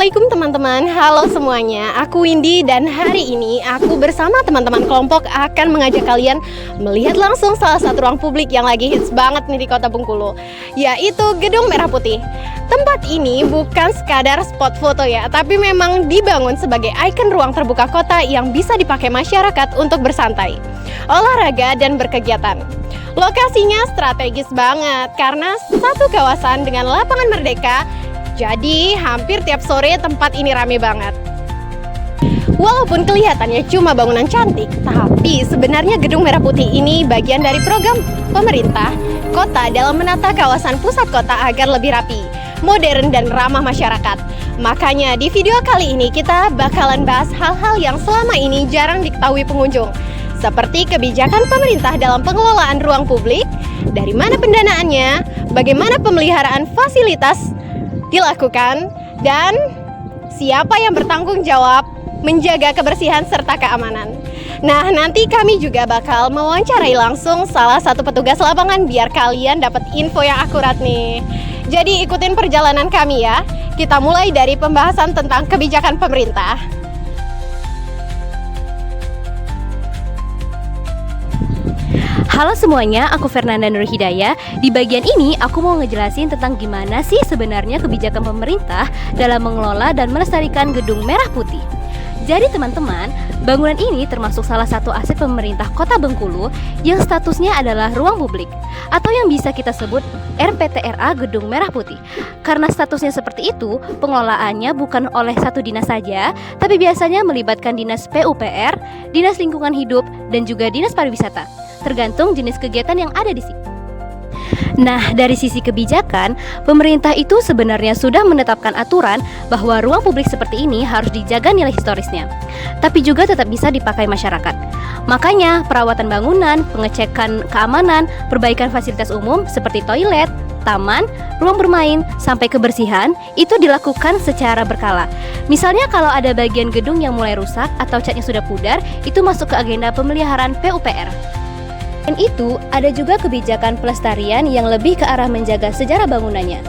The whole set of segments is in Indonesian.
Assalamualaikum teman-teman, halo semuanya. Aku Windy dan hari ini aku bersama teman-teman kelompok akan mengajak kalian melihat langsung salah satu ruang publik yang lagi hits banget nih di Kota Bengkulu, yaitu Gedung Merah Putih. Tempat ini bukan sekadar spot foto ya, tapi memang dibangun sebagai ikon ruang terbuka kota yang bisa dipakai masyarakat untuk bersantai, olahraga, dan berkegiatan. Lokasinya strategis banget karena satu kawasan dengan lapangan Merdeka. Jadi hampir tiap sore tempat ini rame banget. Walaupun kelihatannya cuma bangunan cantik, tapi sebenarnya Gedung Merah Putih ini bagian dari program pemerintah kota dalam menata kawasan pusat kota agar lebih rapi, modern, dan ramah masyarakat. Makanya di video kali ini kita bakalan bahas hal-hal yang selama ini jarang diketahui pengunjung, seperti kebijakan pemerintah dalam pengelolaan ruang publik, dari mana pendanaannya, bagaimana pemeliharaan fasilitas dilakukan, dan siapa yang bertanggung jawab menjaga kebersihan serta keamanan. Nah, nanti kami juga bakal mewawancarai langsung salah satu petugas lapangan biar kalian dapat info yang akurat nih. Jadi ikutin perjalanan kami ya. Kita mulai dari pembahasan tentang kebijakan pemerintah. Halo semuanya, aku Fernanda Nur Hidayah. Di bagian ini aku mau ngejelasin tentang gimana sih sebenarnya kebijakan pemerintah dalam mengelola dan melestarikan Gedung Merah Putih. Jadi teman-teman, bangunan ini termasuk salah satu aset pemerintah Kota Bengkulu yang statusnya adalah ruang publik, atau yang bisa kita sebut RPTRA Gedung Merah Putih. Karena statusnya seperti itu, pengelolaannya bukan oleh satu dinas saja, tapi biasanya melibatkan dinas PUPR, dinas lingkungan hidup, dan juga dinas pariwisata, tergantung jenis kegiatan yang ada di sini. Nah, dari sisi kebijakan, pemerintah itu sebenarnya sudah menetapkan aturan bahwa ruang publik seperti ini harus dijaga nilai historisnya, tapi juga tetap bisa dipakai masyarakat. Makanya, perawatan bangunan, pengecekan keamanan, perbaikan fasilitas umum seperti toilet, taman, ruang bermain, sampai kebersihan itu dilakukan secara berkala. Misalnya kalau ada bagian gedung yang mulai rusak atau catnya sudah pudar, itu masuk ke agenda pemeliharaan PUPR. Dan itu ada juga kebijakan pelestarian yang lebih ke arah menjaga sejarah bangunannya.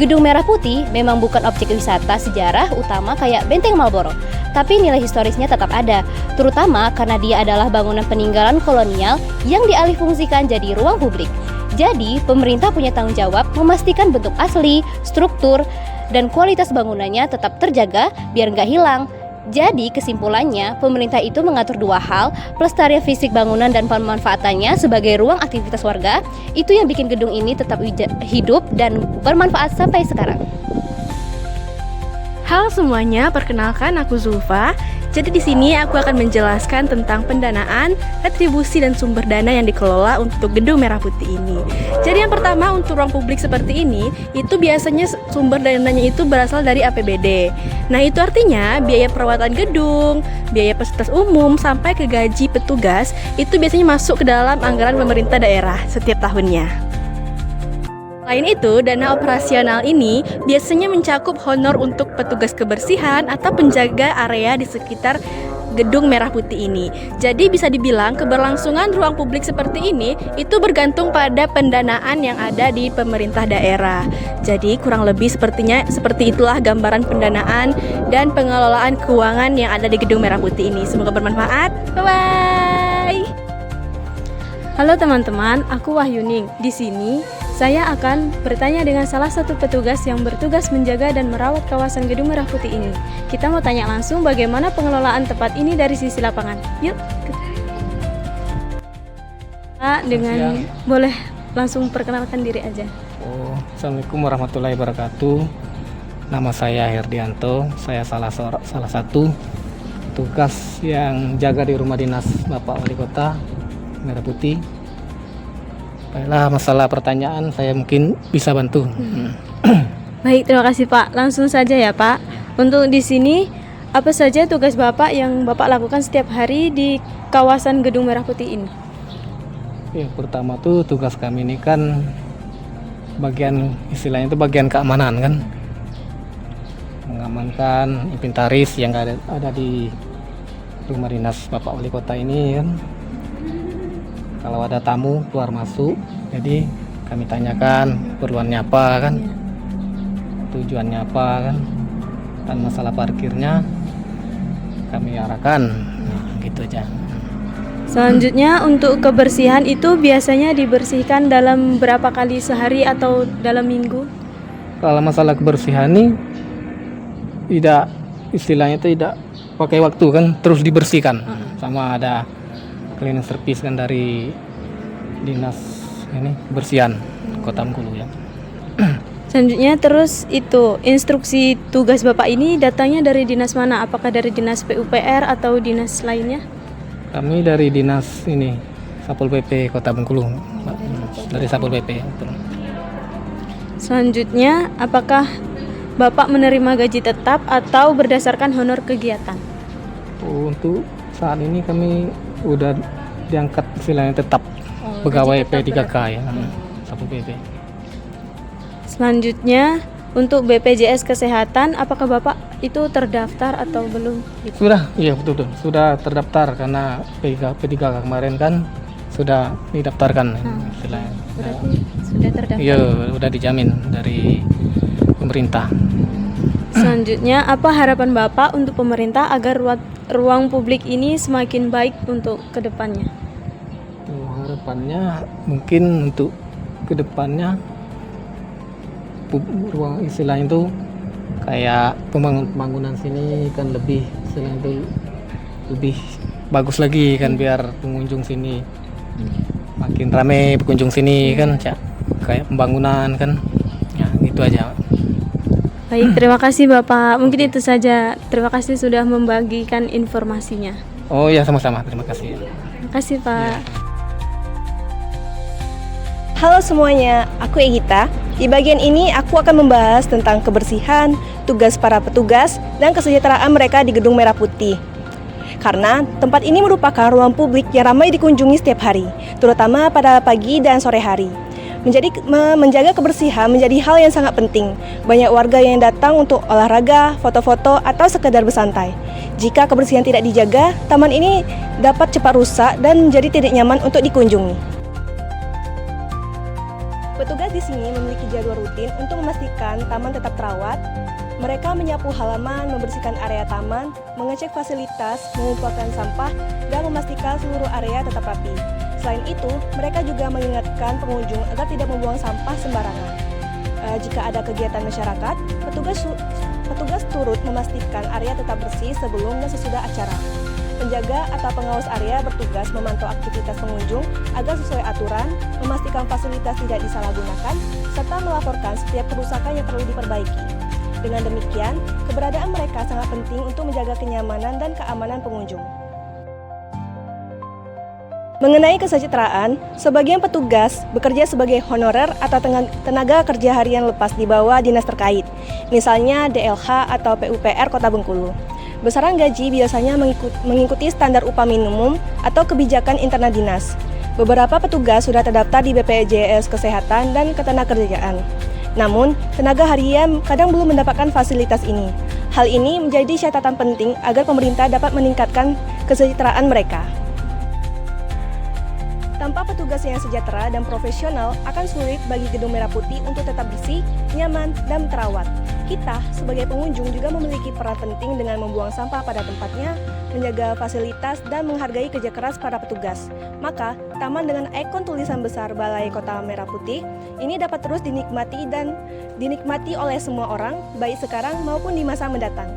Gedung Merah Putih memang bukan objek wisata sejarah utama kayak Benteng Marlborough, tapi nilai historisnya tetap ada, terutama karena dia adalah bangunan peninggalan kolonial yang dialihfungsikan jadi ruang publik. Jadi, pemerintah punya tanggung jawab memastikan bentuk asli, struktur, dan kualitas bangunannya tetap terjaga biar nggak hilang. Jadi kesimpulannya, pemerintah itu mengatur dua hal, pelestarian fisik bangunan dan pemanfaatannya sebagai ruang aktivitas warga. Itu yang bikin gedung ini tetap hidup dan bermanfaat sampai sekarang. Halo semuanya, perkenalkan aku Zulfa. Jadi di sini aku akan menjelaskan tentang pendanaan, retribusi, dan sumber dana yang dikelola untuk Gedung Merah Putih ini. Jadi yang pertama, untuk ruang publik seperti ini, itu biasanya sumber dananya itu berasal dari APBD. Nah, itu artinya biaya perawatan gedung, biaya fasilitas umum, sampai ke gaji petugas, itu biasanya masuk ke dalam anggaran pemerintah daerah setiap tahunnya. Selain itu, dana operasional ini biasanya mencakup honor untuk petugas kebersihan atau penjaga area di sekitar Gedung Merah Putih ini. Jadi bisa dibilang keberlangsungan ruang publik seperti ini itu bergantung pada pendanaan yang ada di pemerintah daerah. Jadi kurang lebih seperti itulah gambaran pendanaan dan pengelolaan keuangan yang ada di Gedung Merah Putih ini. Semoga bermanfaat. Bye-bye. Halo teman-teman, aku Wahyuning. Di sini saya akan bertanya dengan salah satu petugas yang bertugas menjaga dan merawat kawasan Gedung Merah Putih ini. Kita mau tanya langsung bagaimana pengelolaan tempat ini dari sisi lapangan. Yuk. Boleh langsung perkenalkan diri aja. Assalamualaikum warahmatullahi wabarakatuh. Nama saya Herdianto. Saya salah satu tugas yang jaga di rumah dinas Bapak Wali Kota Merah Putih. Baiklah, masalah pertanyaan saya mungkin bisa bantu. Baik, terima kasih Pak. Langsung saja ya Pak. Untuk di sini, apa saja tugas Bapak yang Bapak lakukan setiap hari di kawasan Gedung Merah Putih ini? Yang pertama tuh tugas kami ini kan bagian istilahnya itu bagian keamanan kan, mengamankan inventaris yang ada di rumah dinas Bapak Wali Kota ini kan. Kalau ada tamu keluar masuk, jadi kami tanyakan keperluannya apa kan, tujuannya apa kan, Dan masalah parkirnya kami arahkan, gitu aja. Selanjutnya untuk kebersihan itu biasanya dibersihkan dalam berapa kali sehari atau dalam minggu? Kalau masalah kebersihan ini tidak, istilahnya itu tidak pakai waktu kan, terus dibersihkan. Sama ada cleaning service kan dari dinas ini kebersihan Kota Bengkulu ya. Selanjutnya terus itu instruksi tugas Bapak ini datangnya dari dinas mana? Apakah dari dinas PUPR atau dinas lainnya? Kami dari dinas ini Satpol PP Kota Bengkulu, dari Satpol PP. Betul. Selanjutnya apakah Bapak menerima gaji tetap atau berdasarkan honor kegiatan? Untuk saat ini kami udah diangkat istilahnya tetap pegawai P3K ya, Satpol PP. Selanjutnya untuk BPJS Kesehatan apakah Bapak itu terdaftar atau belum? Sudah, iya betul, sudah terdaftar karena P3K kemarin kan sudah didaftarkan istilahnya. Berarti sudah terdaftar. Iya, udah dijamin dari pemerintah. Selanjutnya apa harapan Bapak untuk pemerintah agar ruang publik ini semakin baik untuk kedepannya? Harapannya mungkin untuk kedepannya ruang istilahnya itu kayak pembangunan sini kan lebih istilahnya itu lebih bagus lagi kan, biar pengunjung sini makin ramai pengunjung sini kan, kayak pembangunan kan ya, gitu aja. Baik, terima kasih Bapak. Mungkin itu saja. Terima kasih sudah membagikan informasinya. Oh ya, sama-sama, terima kasih. Terima kasih Pak. Halo semuanya, aku Egita. Di bagian ini aku akan membahas tentang kebersihan, tugas para petugas, dan kesejahteraan mereka di Gedung Merah Putih. Karena tempat ini merupakan ruang publik yang ramai dikunjungi setiap hari, terutama pada pagi dan sore hari. Menjaga kebersihan menjadi hal yang sangat penting. Banyak warga yang datang untuk olahraga, foto-foto, atau sekedar bersantai. Jika kebersihan tidak dijaga, taman ini dapat cepat rusak dan menjadi tidak nyaman untuk dikunjungi. Petugas di sini memiliki jadwal rutin untuk memastikan taman tetap terawat. Mereka menyapu halaman, membersihkan area taman, mengecek fasilitas, mengumpulkan sampah, dan memastikan seluruh area tetap rapi. Selain itu, mereka juga mengingatkan pengunjung agar tidak membuang sampah sembarangan. Jika ada kegiatan masyarakat, petugas turut memastikan area tetap bersih sebelum dan sesudah acara. Penjaga atau pengawas area bertugas memantau aktivitas pengunjung agar sesuai aturan, memastikan fasilitas tidak disalahgunakan, serta melaporkan setiap kerusakan yang perlu diperbaiki. Dengan demikian, keberadaan mereka sangat penting untuk menjaga kenyamanan dan keamanan pengunjung. Mengenai kesejahteraan, sebagian petugas bekerja sebagai honorer atau tenaga kerja harian lepas di bawah dinas terkait, misalnya DLH atau PUPR Kota Bengkulu. Besaran gaji biasanya mengikuti standar upah minimum atau kebijakan internal dinas. Beberapa petugas sudah terdaftar di BPJS Kesehatan dan Ketenagakerjaan. Namun, tenaga harian kadang belum mendapatkan fasilitas ini. Hal ini menjadi catatan penting agar pemerintah dapat meningkatkan kesejahteraan mereka. Tanpa petugas yang sejahtera dan profesional, akan sulit bagi Gedung Merah Putih untuk tetap bersih, nyaman, dan terawat. Kita, sebagai pengunjung, juga memiliki peran penting dengan membuang sampah pada tempatnya, menjaga fasilitas, dan menghargai kerja keras para petugas. Maka, taman dengan ikon tulisan besar Balai Kota Merah Putih ini dapat terus dinikmati oleh semua orang, baik sekarang maupun di masa mendatang.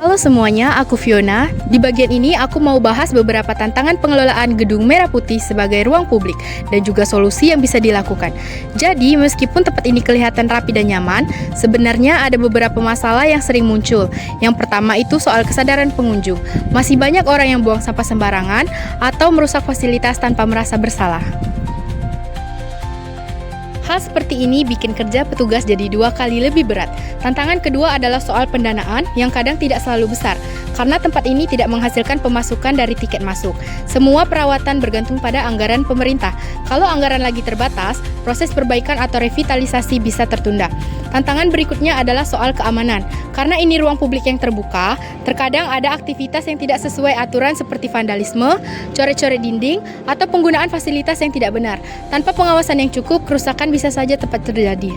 Halo semuanya, aku Fiona. Di bagian ini aku mau bahas beberapa tantangan pengelolaan Gedung Merah Putih sebagai ruang publik dan juga solusi yang bisa dilakukan. Jadi, meskipun tempat ini kelihatan rapi dan nyaman, sebenarnya ada beberapa masalah yang sering muncul. Yang pertama itu soal kesadaran pengunjung. Masih banyak orang yang buang sampah sembarangan atau merusak fasilitas tanpa merasa bersalah. Hal seperti ini bikin kerja petugas jadi 2 kali lebih berat. Tantangan kedua adalah soal pendanaan yang kadang tidak selalu besar, karena tempat ini tidak menghasilkan pemasukan dari tiket masuk. Semua perawatan bergantung pada anggaran pemerintah. Kalau anggaran lagi terbatas, proses perbaikan atau revitalisasi bisa tertunda. Tantangan berikutnya adalah soal keamanan. Karena ini ruang publik yang terbuka, terkadang ada aktivitas yang tidak sesuai aturan seperti vandalisme, coret-coret dinding, atau penggunaan fasilitas yang tidak benar. Tanpa pengawasan yang cukup, kerusakan bisa saja tepat terjadi.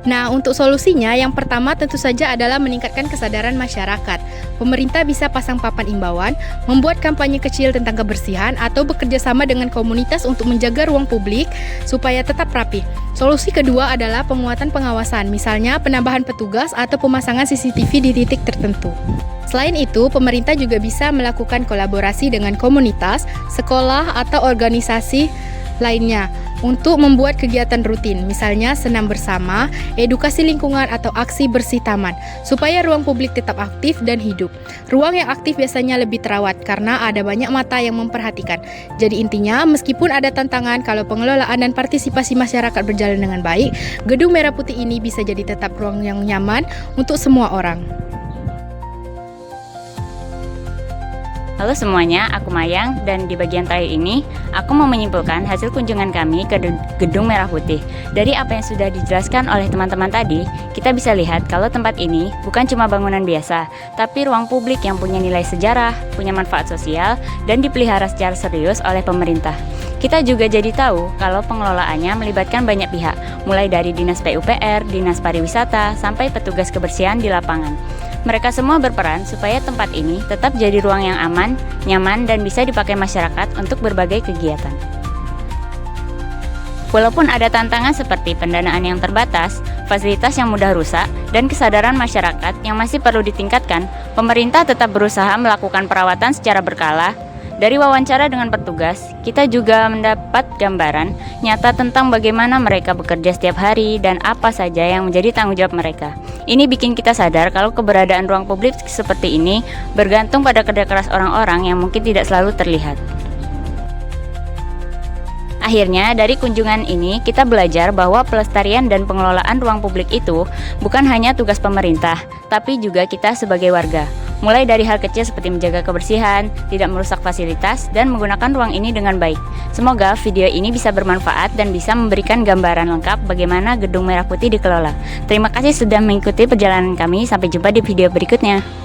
Nah, untuk solusinya, yang pertama tentu saja adalah meningkatkan kesadaran masyarakat. Pemerintah bisa pasang papan imbauan, membuat kampanye kecil tentang kebersihan, atau bekerja sama dengan komunitas untuk menjaga ruang publik supaya tetap rapi. Solusi kedua adalah penguatan pengawasan, misalnya penambahan petugas atau pemasangan CCTV di titik tertentu. Selain itu, pemerintah juga bisa melakukan kolaborasi dengan komunitas, sekolah, atau organisasi lainnya untuk membuat kegiatan rutin, misalnya senam bersama, edukasi lingkungan, atau aksi bersih taman, supaya ruang publik tetap aktif dan hidup. Ruang yang aktif biasanya lebih terawat karena ada banyak mata yang memperhatikan. Jadi intinya, meskipun ada tantangan, kalau pengelolaan dan partisipasi masyarakat berjalan dengan baik, Gedung Merah Putih ini bisa jadi tetap ruang yang nyaman untuk semua orang. Halo semuanya, aku Mayang dan di bagian terakhir ini aku mau menyimpulkan hasil kunjungan kami ke Gedung Merah Putih. Dari apa yang sudah dijelaskan oleh teman-teman tadi, kita bisa lihat kalau tempat ini bukan cuma bangunan biasa, tapi ruang publik yang punya nilai sejarah, punya manfaat sosial, dan dipelihara secara serius oleh pemerintah. Kita juga jadi tahu kalau pengelolaannya melibatkan banyak pihak, mulai dari Dinas PUPR, Dinas Pariwisata, sampai petugas kebersihan di lapangan. Mereka semua berperan supaya tempat ini tetap jadi ruang yang aman, nyaman, dan bisa dipakai masyarakat untuk berbagai kegiatan. Walaupun ada tantangan seperti pendanaan yang terbatas, fasilitas yang mudah rusak, dan kesadaran masyarakat yang masih perlu ditingkatkan, pemerintah tetap berusaha melakukan perawatan secara berkala. Dari wawancara dengan petugas, kita juga mendapat gambaran nyata tentang bagaimana mereka bekerja setiap hari dan apa saja yang menjadi tanggung jawab mereka. Ini bikin kita sadar kalau keberadaan ruang publik seperti ini bergantung pada kerja keras orang-orang yang mungkin tidak selalu terlihat. Akhirnya, dari kunjungan ini kita belajar bahwa pelestarian dan pengelolaan ruang publik itu bukan hanya tugas pemerintah, tapi juga kita sebagai warga. Mulai dari hal kecil seperti menjaga kebersihan, tidak merusak fasilitas, dan menggunakan ruang ini dengan baik. Semoga video ini bisa bermanfaat dan bisa memberikan gambaran lengkap bagaimana Gedung Merah Putih dikelola. Terima kasih sudah mengikuti perjalanan kami, sampai jumpa di video berikutnya.